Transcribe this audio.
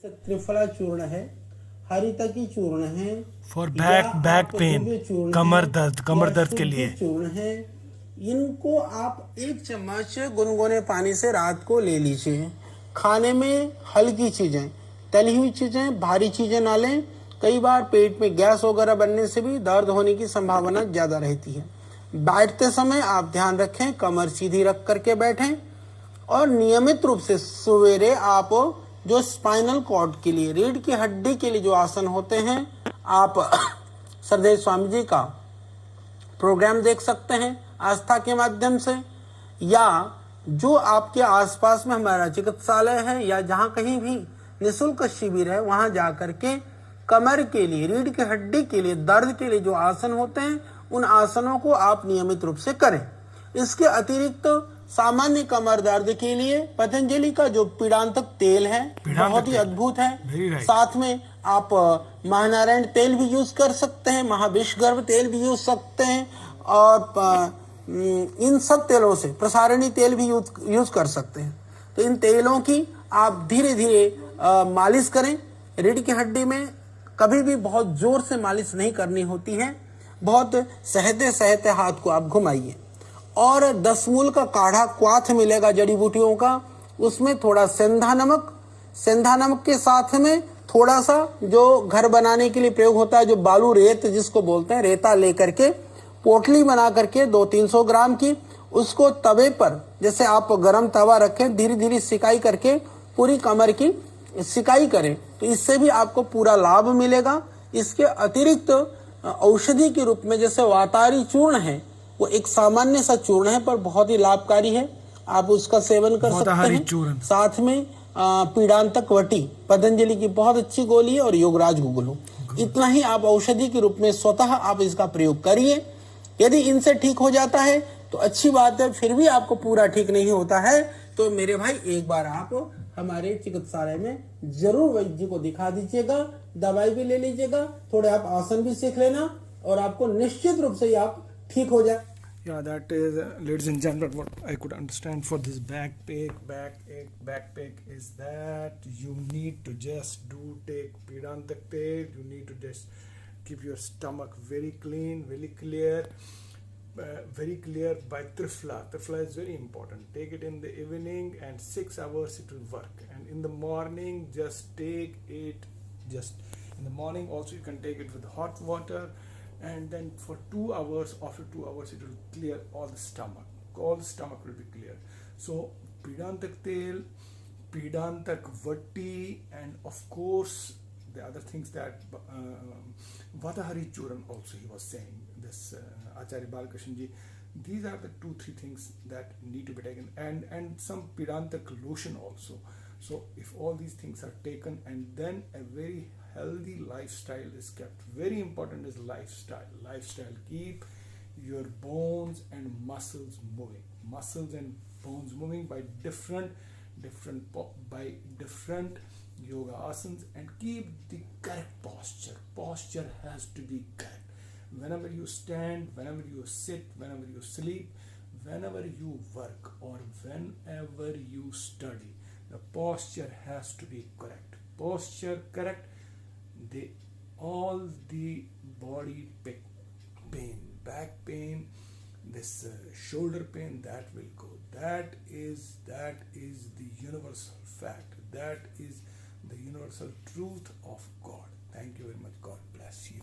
त्रिफला चूर्ण है, हरितकी चूर्ण है, फॉर या बैक आप पेन, दिव्य चूर्ण कमर है, दर्द या के शुद्ध लिए। चूर्ण है। इनको आप 1 चम्मच गुनगुने पानी से रात को ले लीजिए। खाने में हल्की चीजें, तली हुई चीजें, भारी चीजें ना लें। कई बार पेट में गैस वगैरह बनने से भी दर्द होने की संभावना ज्यादा रहती है। बैठते समय आप ध्यान रखें, कमर सीधी रख करके बैठें और नियमित रूप से सवेरे आप जो स्पाइनल कॉर्ड के लिए, रीढ़ की हड्डी के लिए जो आसन होते हैं, आप सरदेव स्वामी जी का प्रोग्राम देख सकते हैं आस्था के माध्यम से, या जो आपके आसपास में हमारा चिकित्सालय है या जहां कहीं भी निःशुल्क शिविर है, वहां जाकर के कमर के लिए, रीढ़ की हड्डी के लिए, दर्द के लिए जो आसन होते हैं, उन आसनों को आप नियमित रूप से करें। इसके अतिरिक्त सामान्य कमर दर्द के लिए पतंजलि का जो पीड़ांतक तेल है बहुत ही अद्भुत है। साथ में आप महानारायण तेल भी यूज कर सकते हैं, महाविषगर्भ तेल भी यूज सकते हैं, और इन सब तेलों से प्रसारणी तेल भी यूज कर सकते हैं। तो इन तेलों की आप धीरे धीरे मालिश करें। रीढ़ की हड्डी में कभी भी बहुत जोर से मालिश नहीं करनी होती है, बहुत सहते सहते हाथ को आप घुमाइए। और 10 मूल का काढ़ा क्वाथ मिलेगा जड़ी बूटियों का, उसमें थोड़ा सेंधा नमक के साथ में थोड़ा सा जो घर बनाने के लिए प्रयोग होता है, जो बालू रेत जिसको बोलते हैं, रेता लेकर के पोटली बना करके 200-300 ग्राम की, उसको तवे पर जैसे आप गरम तवा रखें, धीरे धीरे सिकाई करके पूरी कमर की सिकाई करें, तो इससे भी आपको पूरा लाभ मिलेगा। इसके अतिरिक्त औषधि के रूप में जैसे वातारी चूर्ण है, वो एक सामान्य सा चूर्ण है पर बहुत ही लाभकारी है, आप उसका सेवन कर सकते हैं। साथ में पीड़ांतक वटी पतंजलि की बहुत अच्छी गोली है, और योगराज गुगुलू। इतना ही आप औषधि के रूप में स्वतः आप इसका प्रयोग करिए। यदि इनसे ठीक हो जाता है तो अच्छी बात है, फिर भी आपको पूरा ठीक नहीं होता है तो मेरे भाई एक बार आप हमारे चिकित्सालय में जरूर वैद्य जी को दिखा दीजिएगा, दवाई भी ले लीजिएगा, थोड़े आप आसन भी सीख लेना, और आपको निश्चित रूप से आप ठीक हो जाए। Yeah, that is, ladies and gentlemen, what I could understand for this backpack is that you need to just take Pidantak Tel. You need to just keep your stomach very clean, very clear by Trifla. Trifla is very important. Take it in the evening, and 6 hours it will work. And in the morning, just take it. Just in the morning, also you can take it with hot water. And then for 2 hours, after 2 hours, it will clear all the stomach. All the stomach will be clear. So Pidantak Tel, Pidantak Vatti, and of course the other things that Vatahari Churan also he was saying. This Acharya Balakrishnan ji. These are the 2-3 things that need to be taken, and some Pidantak lotion also. So if all these things are taken, and then a very healthy lifestyle is kept. Very important is lifestyle. Keep your bones and muscles moving. Muscles and bones moving by different yoga asanas, and keep the correct posture has to be correct. Whenever you stand, whenever you sit, whenever you sleep, whenever you work, or whenever you study, the posture has to be correct. Posture correct, all the body pain, back pain, this shoulder pain, that will go. That is the universal fact. That is the universal truth of God. Thank you very much. God bless you.